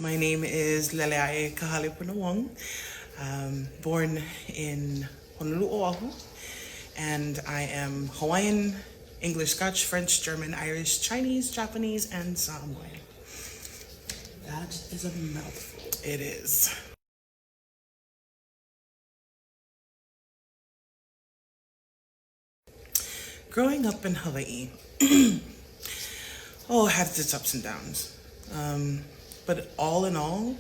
My name is Lelea'e Kahalepuna-Wong, born in Honolulu, Oahu, and I am Hawaiian, English, Scotch, French, German, Irish, Chinese, Japanese, and Samoan. That is a mouthful. It is. Growing up in Hawaii, had its ups and downs. But all in all,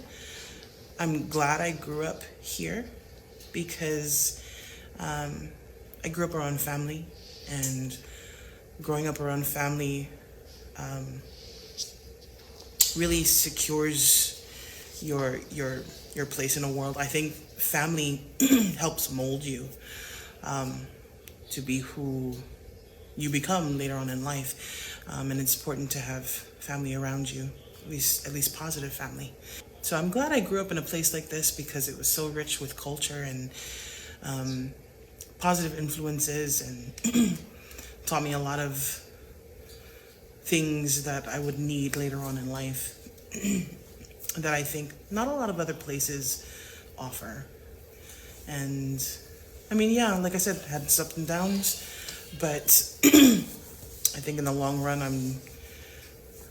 I'm glad I grew up here because I grew up around family, and growing up around family really secures your place in the world. I think family helps mold you to be who you become later on in life, and it's important to have family around you, at least positive family. So I'm glad I grew up in a place like this because it was so rich with culture and positive influences, and taught me a lot of things that I would need later on in life that I think not a lot of other places offer. And I mean, yeah, like I said, had its ups and downs, but I think in the long run,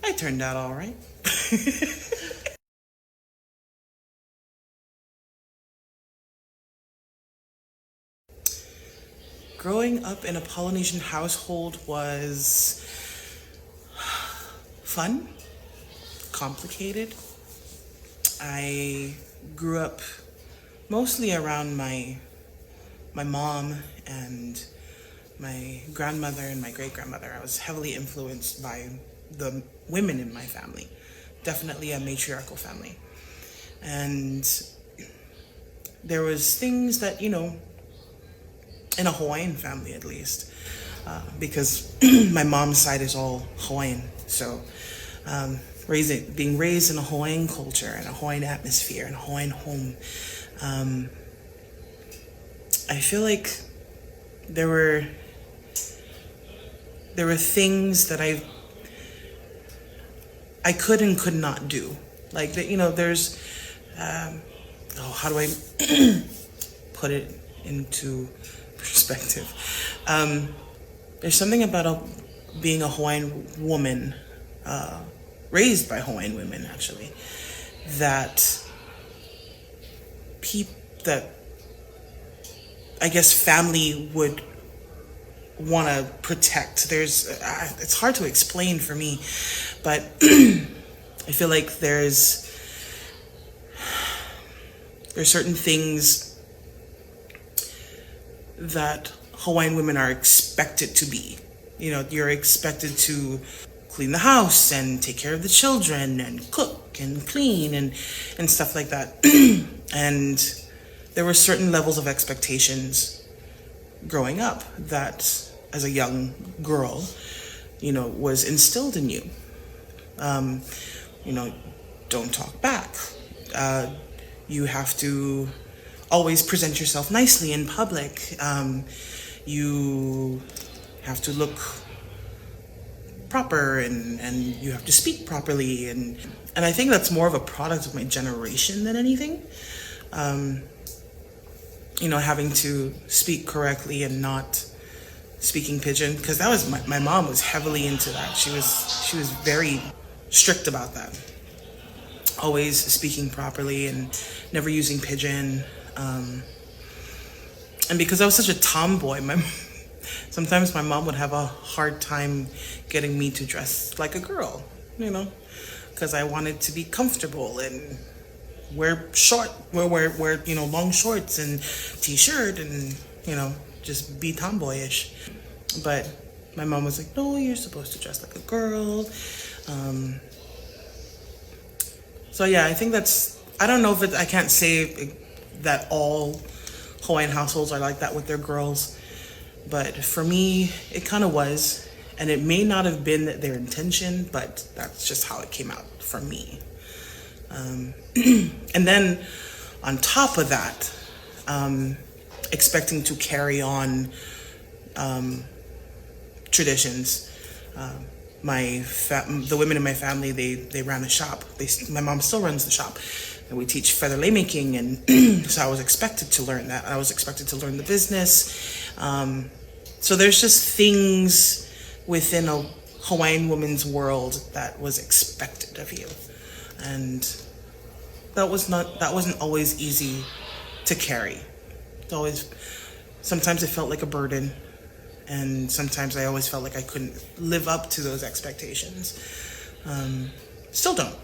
I turned out all right. Growing up in a Polynesian household was fun, complicated. I grew up mostly around my mom and my grandmother and my great-grandmother. I was heavily influenced by the women in my family. Definitely a matriarchal family. And there was things that, in a Hawaiian family at least, because my mom's side is all Hawaiian. So being raised in a Hawaiian culture and a Hawaiian atmosphere and a Hawaiian home, I feel like there were things that I could and could not do. Like that, there's how do I put it into perspective? There's something about being a Hawaiian woman, raised by Hawaiian women actually, that I guess family would want to protect. It's hard to explain for me, but I feel like there's certain things that Hawaiian women are expected to be. You're expected to clean the house and take care of the children and cook and clean and stuff like that. And there were certain levels of expectations growing up that as a young girl, was instilled in you. Don't talk back. You have to always present yourself nicely in public. You have to look proper and you have to speak properly. And I think that's more of a product of my generation than anything. Having to speak correctly and not speaking pidgin, because that was my mom was heavily into that. She was very strict about that. Always speaking properly and never using pidgin. And because I was such a tomboy, sometimes my mom would have a hard time getting me to dress like a girl, because I wanted to be comfortable and wear long shorts and t-shirt and just be tomboyish. But my mom was like, no, you're supposed to dress like a girl. So yeah, I think I don't know if I can't say that all Hawaiian households are like that with their girls, but for me it kind of was, and it may not have been their intention, but that's just how it came out for me. And then on top of that, expecting to carry on traditions, the women in my family, they ran a shop. My mom still runs the shop, and we teach feather lei making, and so I was expected to learn that. I was expected to learn the business. So there's just things within a Hawaiian woman's world that was expected of you, and that wasn't always easy to carry. Sometimes it felt like a burden, and sometimes I always felt like I couldn't live up to those expectations. Still don't,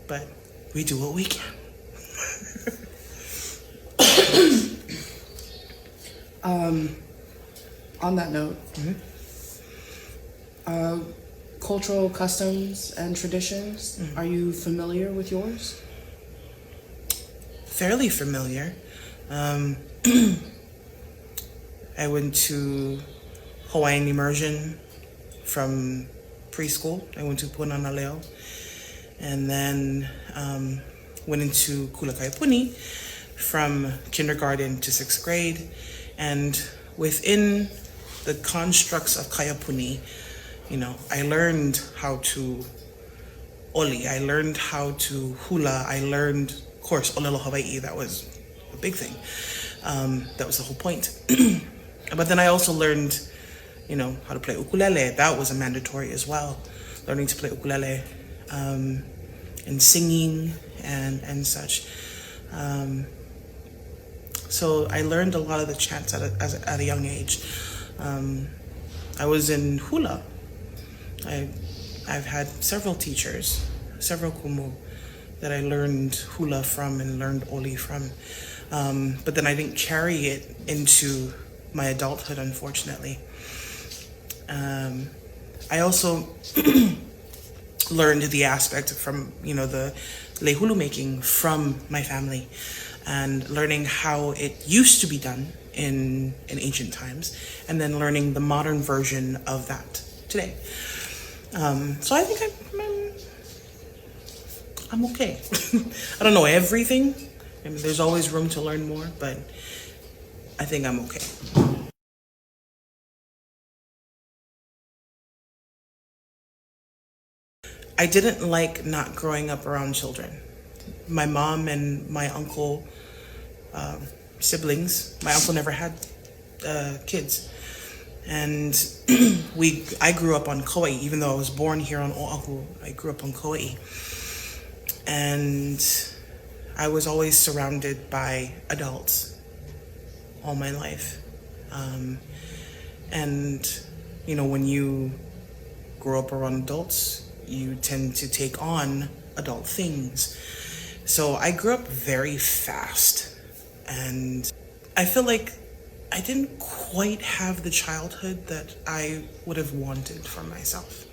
but we do what we can. On that note, cultural customs and traditions, are you familiar with yours? Fairly familiar. I went to Hawaiian immersion from preschool. I went to Punanaleo, and then went into Kahalepuna from kindergarten to 6th grade. And within the constructs of Kahalepuna, I learned how to oli, I learned how to hula, I learned, of course, olelo Hawaii, that was a big thing. That was the whole point. But then I also learned, how to play ukulele. That was a mandatory as well, learning to play ukulele, and singing and such. So I learned a lot of the chants at a young age. I was in hula. I've had several teachers, several kumu that I learned hula from and learned oli from. But then I didn't carry it into my adulthood, unfortunately. I also learned the aspect from, the lehulu making from my family, and learning how it used to be done in ancient times, and then learning the modern version of that today. So I think I'm okay. I don't know everything. I mean, there's always room to learn more, but I think I'm okay. I didn't like not growing up around children. My mom and my uncle, siblings, my uncle never had kids. And I grew up on Kauai, even though I was born here on Oahu. I grew up on Kauai. And I was always surrounded by adults all my life. And, when you grow up around adults, you tend to take on adult things. So I grew up very fast, and I feel like I didn't quite have the childhood that I would have wanted for myself.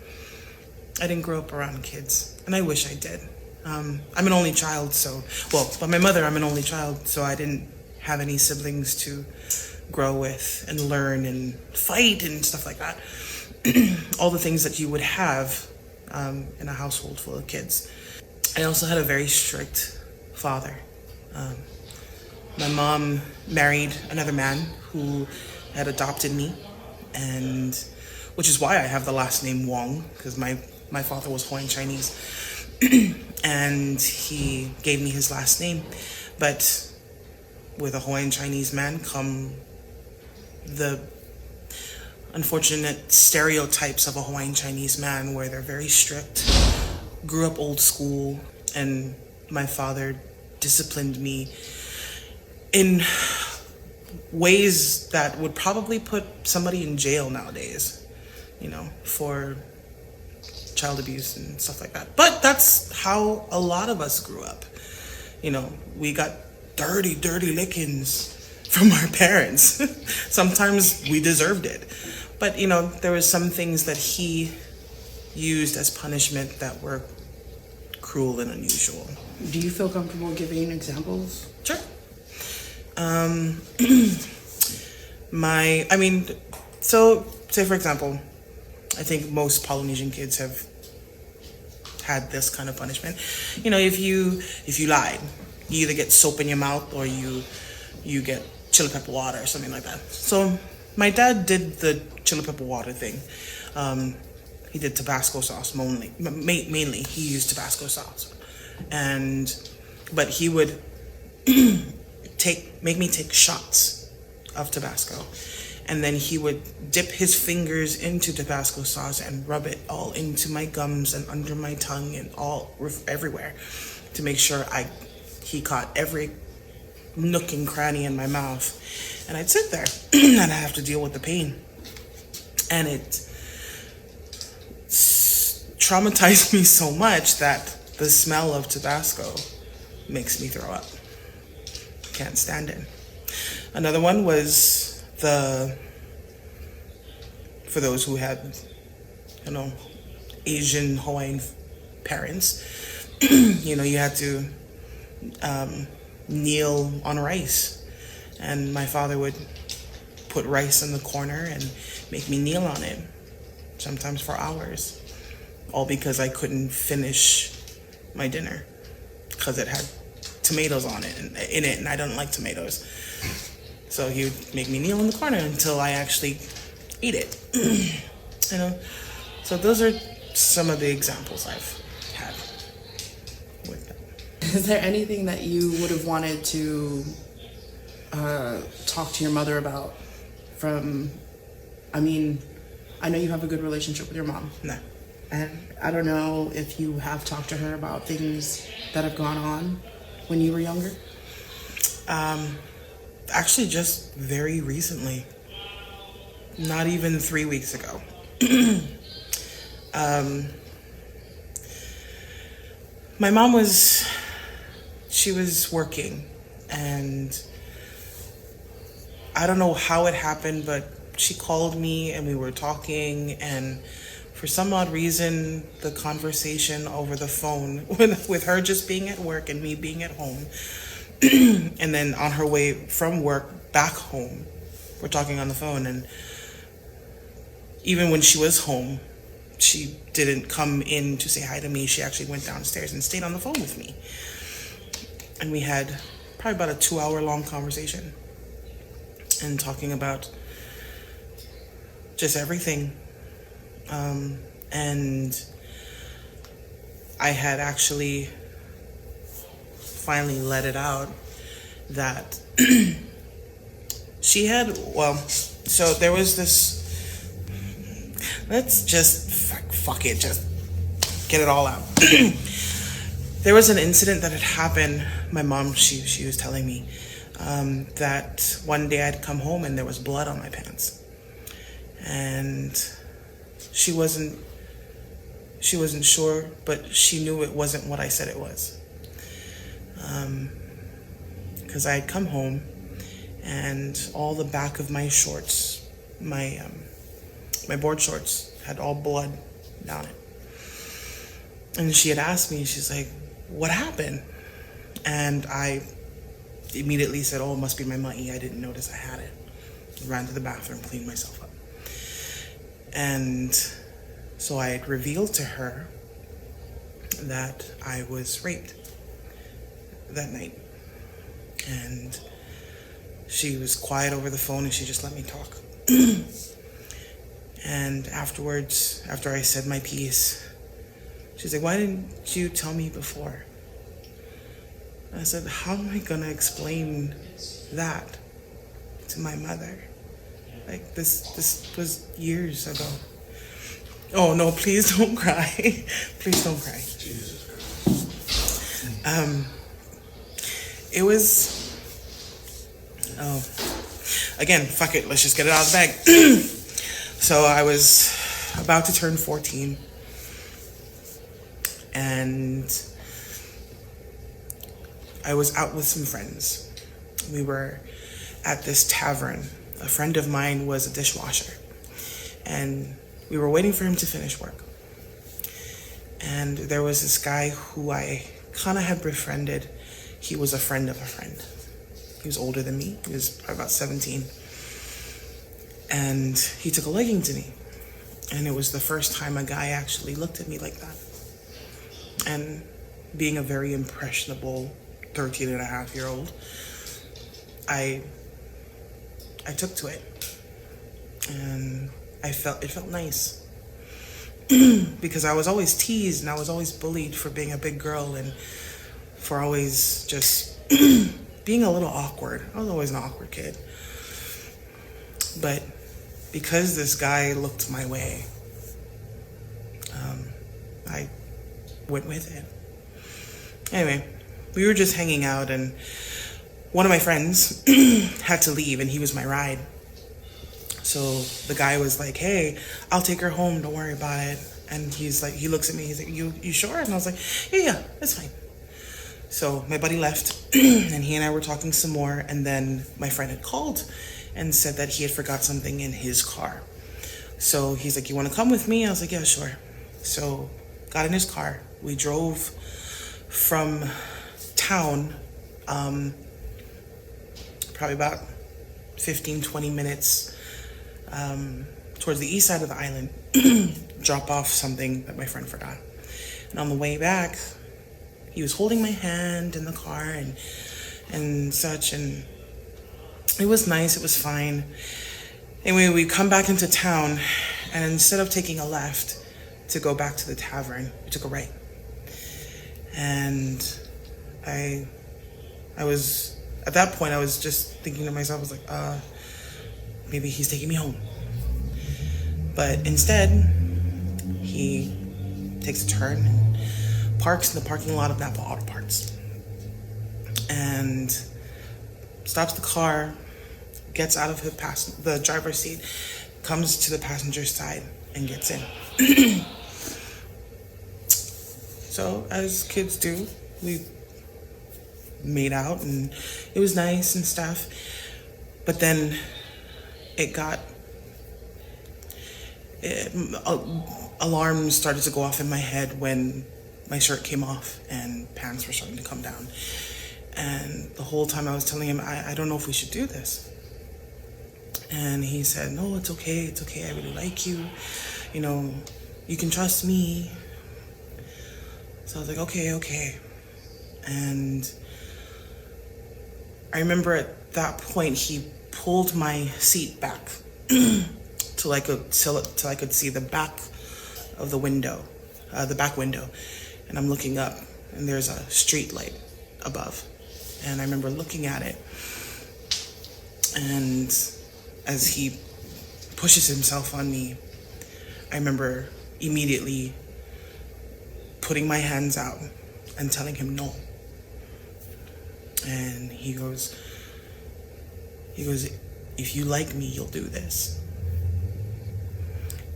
I didn't grow up around kids, and I wish I did. I'm an only child, by my mother, I'm an only child, so I didn't have any siblings to grow with and learn and fight and stuff like that. All the things that you would have in a household full of kids. I also had a very strict father. My mom married another man who had adopted me, and which is why I have the last name Wong, because my father was Hawaiian Chinese. And he gave me his last name. But with a Hawaiian Chinese man come the unfortunate stereotypes of a Hawaiian Chinese man, where they're very strict, grew up old school, and my father disciplined me in ways that would probably put somebody in jail nowadays, for child abuse and stuff like that. But that's how a lot of us grew up. We got dirty lickings from our parents. Sometimes we deserved it. But, there was some things that he used as punishment that were cruel and unusual. Do you feel comfortable giving examples? Sure. Say for example, I think most Polynesian kids have had this kind of punishment. If you lied, you either get soap in your mouth or you get chili pepper water or something like that. So my dad did the chili pepper water thing. He did Tabasco sauce mainly. He used Tabasco sauce, but he would make me take shots of Tabasco, and then he would dip his fingers into Tabasco sauce and rub it all into my gums and under my tongue and all everywhere, to make sure he caught every nook and cranny in my mouth. And I'd sit there and I'd have to deal with the pain, and it traumatized me so much that the smell of Tabasco makes me throw up. Can't stand it. Another one was for those who had, Asian Hawaiian parents, you had to kneel on rice, and my father would put rice in the corner and make me kneel on it, sometimes for hours, all because I couldn't finish my dinner because it had tomatoes in it, and I don't like tomatoes. So he would make me kneel in the corner until I actually ate it. So those are some of the examples I've had with that. Is there anything that you would have wanted to talk to your mother about I know you have a good relationship with your mom. No. And I don't know if you have talked to her about things that have gone on when you were younger. Actually, just very recently. Not even 3 weeks ago. My mom was working, and I don't know how it happened, but she called me and we were talking, and for some odd reason, the conversation over the phone with her just being at work and me being at home, and then on her way from work back home, we're talking on the phone, and even when she was home, she didn't come in to say hi to me. She actually went downstairs and stayed on the phone with me. And we had probably about a 2-hour-long conversation and talking about just everything. And I had actually finally let it out that she had, so there was this, let's just fuck it, just get it all out. There was an incident that had happened. My mom, she was telling me that one day I'd come home and there was blood on my pants, and she wasn't sure, but she knew it wasn't what I said it was, because I had come home and all the back of my shorts, my board shorts, had all blood down it. And she had asked me, she's like, what happened? And I immediately said, oh, it must be my ma'i. I didn't notice I had it. Ran to the bathroom, cleaned myself up. And so I had revealed to her that I was raped that night. And she was quiet over the phone and she just let me talk. And afterwards, after I said my piece, she's like, why didn't you tell me before? I said, how am I gonna explain that to my mother? Like, this was years ago. Oh no, please don't cry. Please don't cry. Jesus Christ. It was, again, fuck it, let's just get it out of the bag. So I was about to turn 14, and I was out with some friends. We were at this tavern. A friend of mine was a dishwasher, and we were waiting for him to finish work. And there was this guy who I kind of had befriended. He was a friend of a friend. He was older than me. He was probably about 17. And he took a liking to me. And it was the first time a guy actually looked at me like that. And being a very impressionable 13-and-a-half-year-old, I took to it. And it felt nice. because I was always teased and I was always bullied for being a big girl and for always just being a little awkward. I was always an awkward kid. But because this guy looked my way, I went with it. Anyway, we were just hanging out and one of my friends had to leave and he was my ride. So the guy was like, hey, I'll take her home, don't worry about it. And he's like, he looks at me, he's like, you sure? And I was like, yeah, it's fine. So my buddy left and he and I were talking some more, and then my friend had called and said that he had forgot something in his car. So he's like, you want to come with me? I was like, yeah, sure. So got in his car. We drove from town, probably about 15, 20 minutes towards the east side of the island, drop off something that my friend forgot. And on the way back, he was holding my hand in the car and such, and it was nice, it was fine. Anyway, we come back into town, and instead of taking a left to go back to the tavern, we took a right. And I was, at that point, I was just thinking to myself, I was like, maybe he's taking me home. But instead, he takes a turn and parks in the parking lot of Napa Auto Parts. And stops the car, gets out of the driver's seat, comes to the passenger side, and gets in. So, as kids do, we made out, and it was nice and stuff. But then alarms started to go off in my head when my shirt came off and pants were starting to come down. And the whole time I was telling him, I don't know if we should do this. And he said, no, it's okay, I really like you. You know, you can trust me. So I was like, okay. And I remember at that point, he pulled my seat back till I could see the back of the window, the back window. And I'm looking up, and there's a street light above. And I remember looking at it, and as he pushes himself on me, I remember immediately putting my hands out and telling him no. And he goes, if you like me, you'll do this.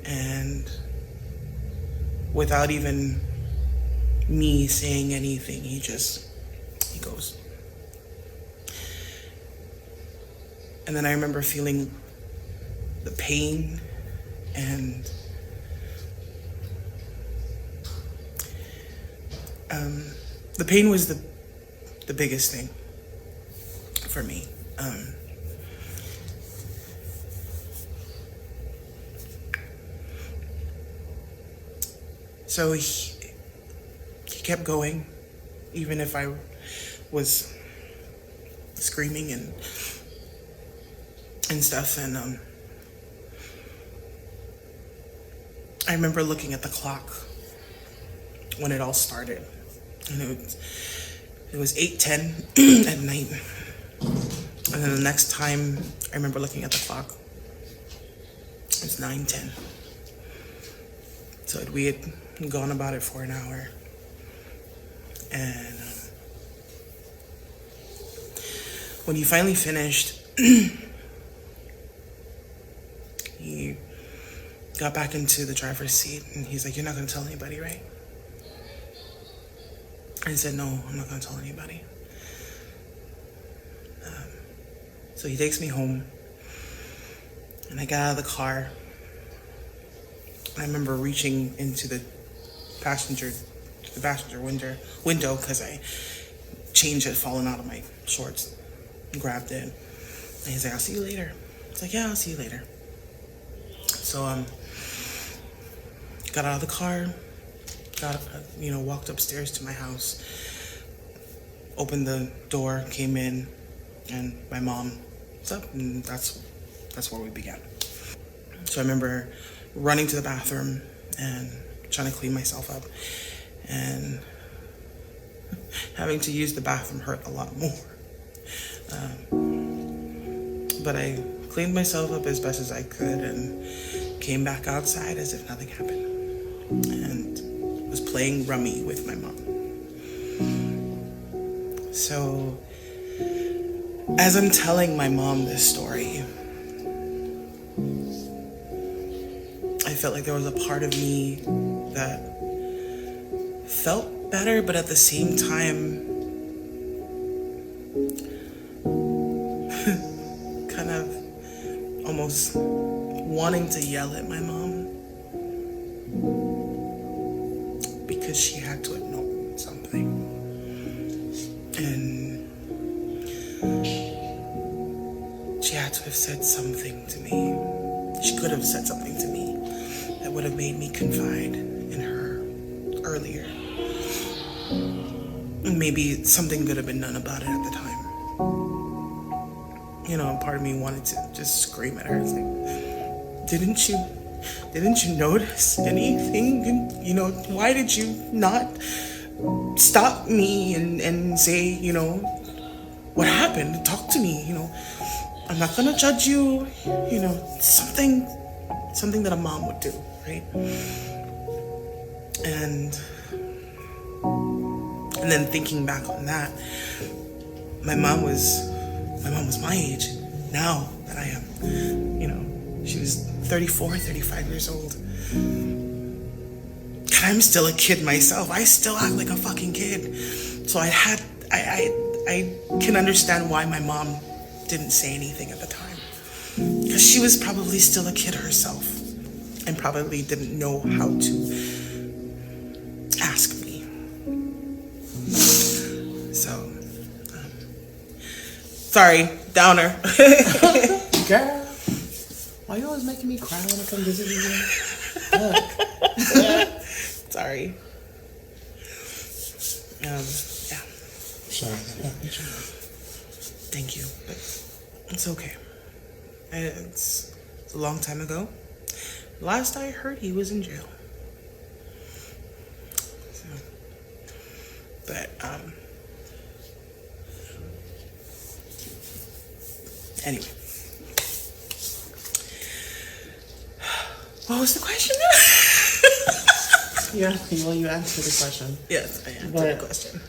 And without even me saying anything, he goes. And then I remember feeling the pain and the pain was the biggest thing for me. So he kept going, even if I was screaming and stuff. And I remember looking at the clock when it all started, and it was 8:10 at night. And then the next time I remember looking at the clock, it was 9:10. So we had gone about it for an hour. And when he finally finished, he got back into the driver's seat, and he's like, you're not going to tell anybody, right? I said, no, I'm not going to tell anybody. So he takes me home, and I got out of the car. I remember reaching into the passenger window because change had fallen out of my shorts, and grabbed it. And he's like, I'll see you later. It's like, yeah, I'll see you later. So got out of the car, walked upstairs to my house, opened the door, came in, and my mom was up, and that's where we began. So I remember running to the bathroom, and trying to clean myself up, and having to use the bathroom hurt a lot more. But I cleaned myself up as best as I could and came back outside as if nothing happened, and was playing rummy with my mom. So as I'm telling my mom this story, I felt like there was a part of me that felt better, but at the same time kind of almost wanting to yell at my mom because she had to have known something. And she had to have said something to me. She could have said something to me that would have made me confide in her earlier. Maybe something could have been done about it at the time. You know, part of me wanted to just scream at her. It's like, didn't you notice anything? You know, why did you not stop me and say, you know, what happened? Talk to me, you know. I'm not gonna judge you, you know, something that a mom would do, right? And then thinking back on that, my mom was my age now that I am. You know, she was 34, 35 years old. And I'm still a kid myself. I still act like a fucking kid. So I can understand why my mom didn't say anything at the time. Because she was probably still a kid herself and probably didn't know how to ask me. So, sorry, downer. Girl, why you always making me cry when I come visit you? Look. Sorry. Yeah. Sorry. Thank you, but it's okay. It's a long time ago. Last I heard, he was in jail. So, but anyway, what was the question? Yeah, well, you answered the question. Yes, I answered the question.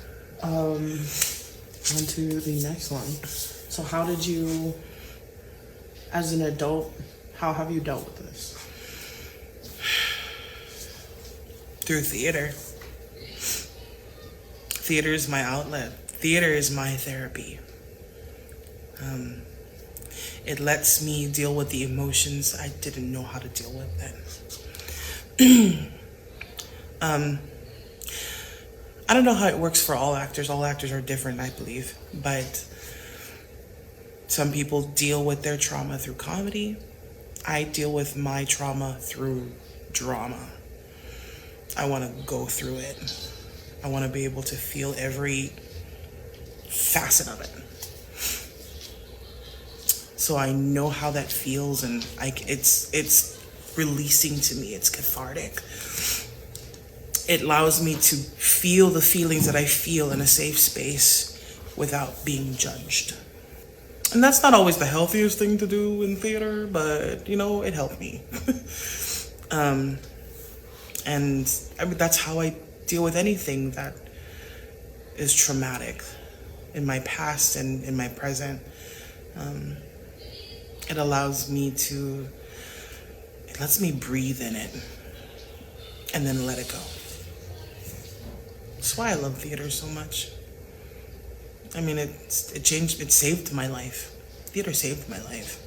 On to the next one. So how did you, as an adult, how have you dealt with this? Through theater. Theater is my outlet. Theater is my therapy. It lets me deal with the emotions I didn't know how to deal with then. I don't know how it works for all actors. All actors are different, I believe. But some people deal with their trauma through comedy. I deal with my trauma through drama. I want to go through it. I want to be able to feel every facet of it. So I know how that feels, and it's releasing to me. It's cathartic. It allows me to feel the feelings that I feel in a safe space without being judged. And that's not always the healthiest thing to do in theater, but, you know, it helped me. And I mean, that's how I deal with anything that is traumatic in my past and in my present. It allows me to, it lets me breathe in it and then let it go. That's why I love theater so much. I mean, it saved my life. Theater saved my life.